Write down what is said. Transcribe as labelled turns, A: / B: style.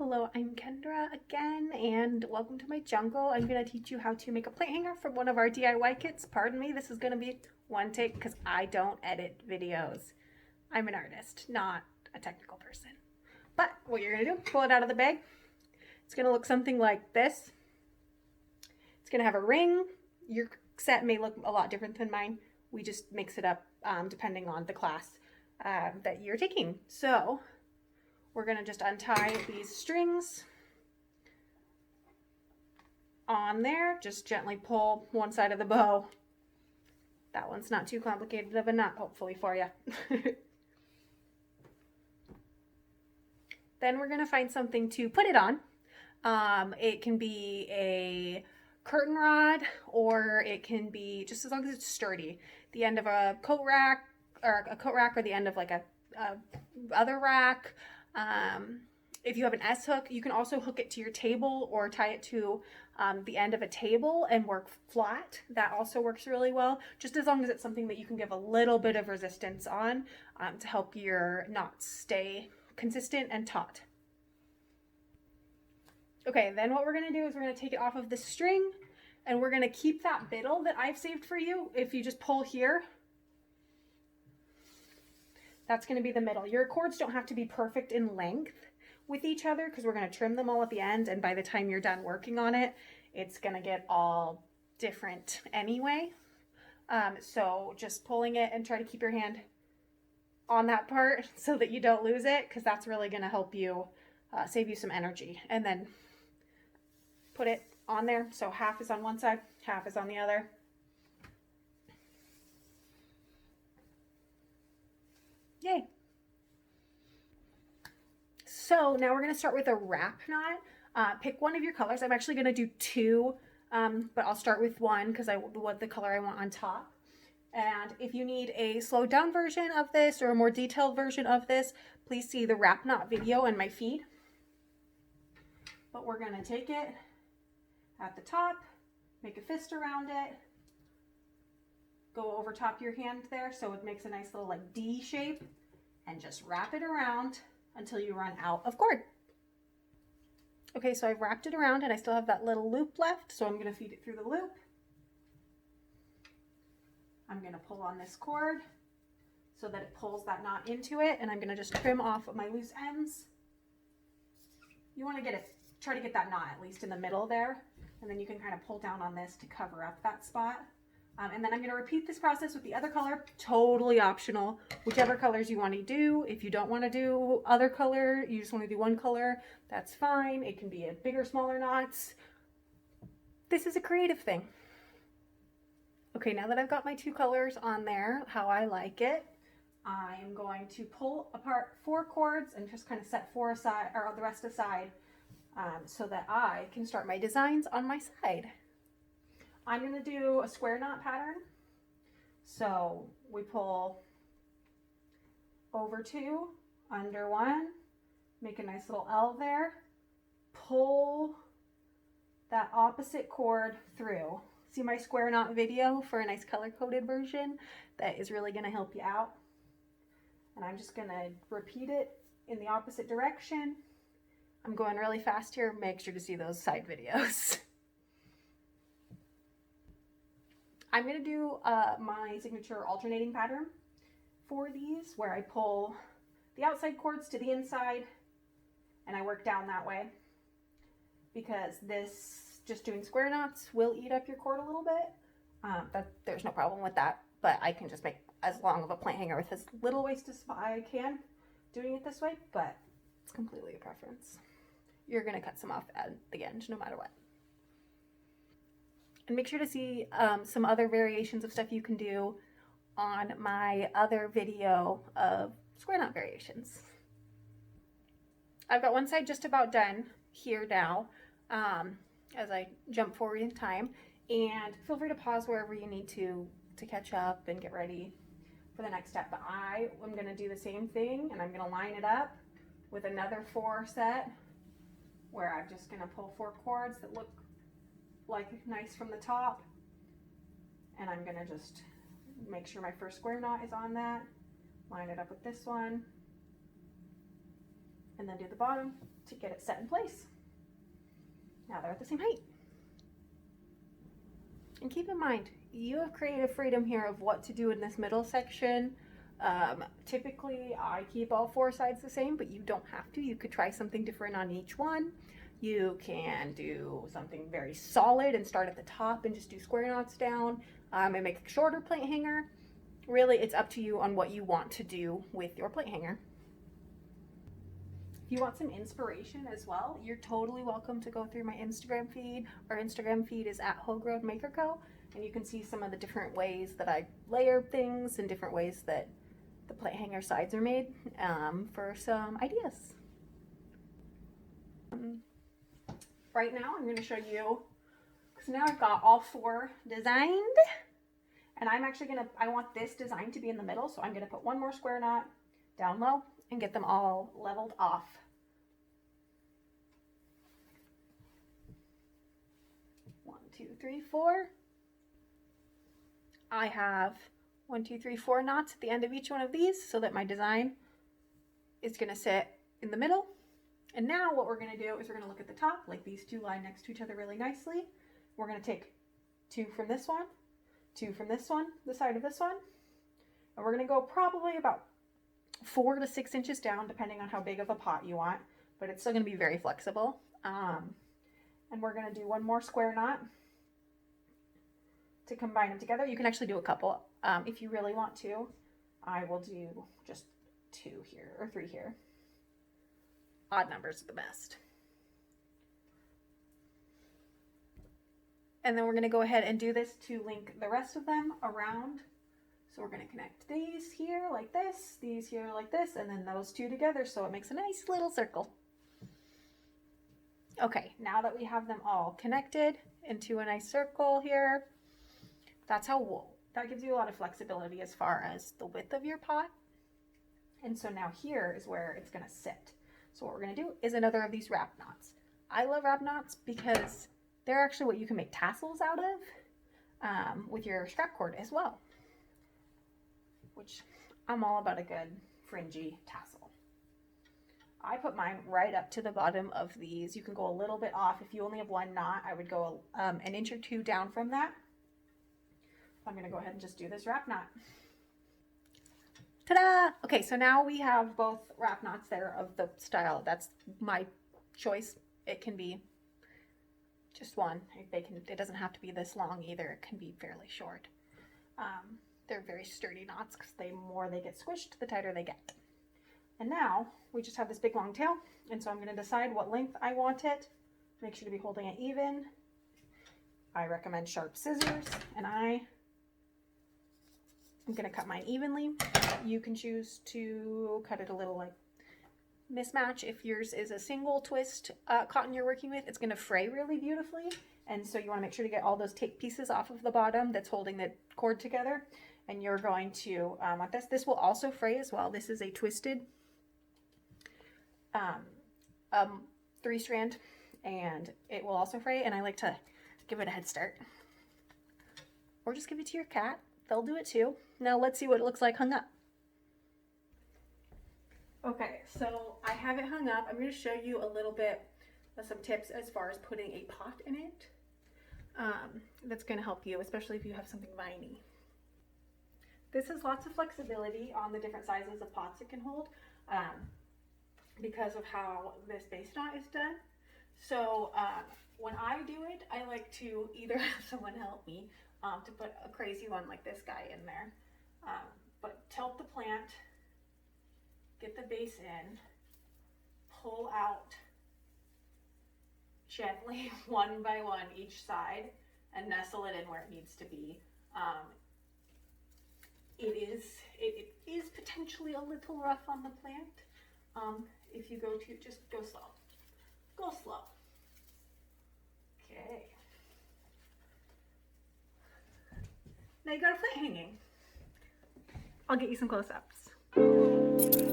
A: Hello, I'm Kendra again, and welcome to my jungle. I'm going to teach you how to make a plant hanger from one of our DIY kits. Pardon me, this is going to be one take because I don't edit videos. I'm an artist, not a technical person. But what you're going to do, pull it out of the bag. It's going to look something like this. It's going to have a ring. Your set may look a lot different than mine. We just mix it up depending on the class that you're taking. So we're going to just untie these strings on there. Just gently pull one side of the bow. That one's not too complicated of a knot, hopefully, for you. Then we're going to find something to put it on. It can be a curtain rod, or it can be, just as long as it's sturdy, the end of a coat rack, or the end of like a other rack. If you have an S-hook, you can also hook it to your table or tie it to the end of a table and work flat. That also works really well, just as long as it's something that you can give a little bit of resistance on to help your knots stay consistent and taut. Okay, then what we're going to do is we're going to take it off of the string, and we're going to keep that biddle that I've saved for you. If you just pull here, that's going to be the middle. Your cords don't have to be perfect in length with each other because we're going to trim them all at the end, and by the time you're done working on it, it's going to get all different anyway. So just pulling it, and try to keep your hand on that part so that you don't lose it, because that's really going to help you save you some energy. And then put it on there so half is on one side, half is on the other. Yay. So now we're going to start with a wrap knot. Pick one of your colors. I'm actually going to do two, but I'll start with one because I want the color I want on top. And if you need a slowed down version of this or a more detailed version of this, please see the wrap knot video in my feed. But we're going to take it at the top, make a fist around it, go over top your hand there so it makes a nice little like D shape, and just wrap it around until you run out of cord. Okay, so I've wrapped it around and I still have that little loop left, so I'm going to feed it through the loop. I'm going to pull on this cord so that it pulls that knot into it, and I'm going to just trim off my loose ends. You want to try to get that knot at least in the middle there, and then you can kind of pull down on this to cover up that spot. And then I'm going to repeat this process with the other color, totally optional, whichever colors you want to do. If you don't want to do other color, you just want to do one color, that's fine. It can be a bigger, smaller knots. This is a creative thing. Okay, now that I've got my two colors on there, how I like it, I'm going to pull apart 4 cords and just kind of set 4 aside, or the rest aside, so that I can start my designs on my side. I'm going to do a square knot pattern. So we pull over 2, under 1, make a nice little L there, pull that opposite cord through. See my square knot video for a nice color-coded version that is really going to help you out. And I'm just going to repeat it in the opposite direction. I'm going really fast here. Make sure to see those side videos. I'm going to do my signature alternating pattern for these, where I pull the outside cords to the inside and I work down that way, because this just doing square knots will eat up your cord a little bit. There's no problem with that, but I can just make as long of a plant hanger with as little waste as I can doing it this way, but it's completely a preference. You're going to cut some off at the end no matter what. And make sure to see some other variations of stuff you can do on my other video of square knot variations. I've got one side just about done here now, as I jump forward in time, and feel free to pause wherever you need to catch up and get ready for the next step. But I am going to do the same thing, and I'm going to line it up with another 4 set, where I'm just going to pull 4 cords that look like nice from the top, and I'm going to just make sure my first square knot is on that, line it up with this one, and then do the bottom to get it set in place. Now they're at the same height. And keep in mind, you have creative freedom here of what to do in this middle section. Typically, I keep all 4 sides the same, but you don't have to. You could try something different on each one. You can do something very solid and start at the top and just do square knots down and make a shorter plant hanger. Really, it's up to you on what you want to do with your plant hanger. If you want some inspiration as well, you're totally welcome to go through my Instagram feed. Our Instagram feed is at Homegrown Maker Co. And you can see some of the different ways that I layer things and different ways that the plant hanger sides are made for some ideas. Right now I'm going to show you, because now I've got all 4 designed, and I'm actually I want this design to be in the middle, so I'm going to put one more square knot down low and get them all leveled off. One, two, three, 4. I have 1, 2, 3, 4 knots at the end of each one of these so that my design is going to sit in the middle. And now what we're going to do is we're going to look at the top, like these 2 line next to each other really nicely. We're going to take 2 from this one, 2 from this one, the side of this one, and we're going to go probably about 4 to 6 inches down, depending on how big of a pot you want, but it's still going to be very flexible. And we're going to do one more square knot to combine them together. You can actually do a couple if you really want to. I will do just 2 here or 3 here. Odd numbers are the best. And then we're going to go ahead and do this to link the rest of them around. So we're going to connect these here like this, these here like this, and then those 2 together so it makes a nice little circle. Okay, now that we have them all connected into a nice circle here, that gives you a lot of flexibility as far as the width of your pot. And so now here is where it's going to sit. So what we're going to do is another of these wrap knots. I love wrap knots because they're actually what you can make tassels out of with your strap cord as well, which I'm all about a good fringy tassel. I put mine right up to the bottom of these. You can go a little bit off. If you only have 1 knot, I would go an inch or 2 down from that. I'm going to go ahead and just do this wrap knot. Ta-da! Okay, so now we have both wrap knots there of the style. That's my choice. It can be just one. It doesn't have to be this long either. It can be fairly short. They're very sturdy knots because the more they get squished, the tighter they get. And now we just have this big long tail, and so I'm going to decide what length I want it. Make sure to be holding it even. I recommend sharp scissors, and I'm going to cut mine evenly. You can choose to cut it a little like mismatch. If yours is a single twist cotton you're working with, it's going to fray really beautifully, and so you want to make sure to get all those tape pieces off of the bottom that's holding the cord together. And you're going to want this. This will also fray as well. This is a twisted 3-strand, and it will also fray, and I like to give it a head start. Or just give it to your cat. They'll do it too. Now let's see what it looks like hung up. Okay, so I have it hung up. I'm going to show you a little bit of some tips as far as putting a pot in it. That's going to help you, especially if you have something viney. This has lots of flexibility on the different sizes of pots it can hold because of how this base knot is done. So when I do it, I like to either have someone help me to put a crazy one like this guy in there, but tilt the plant, get the base in, pull out gently one by one each side, and nestle it in where it needs to be. It is potentially a little rough on the plant. If you go to, just go slow. Go slow. Okay. Now you got a plant hanging. I'll get you some close-ups.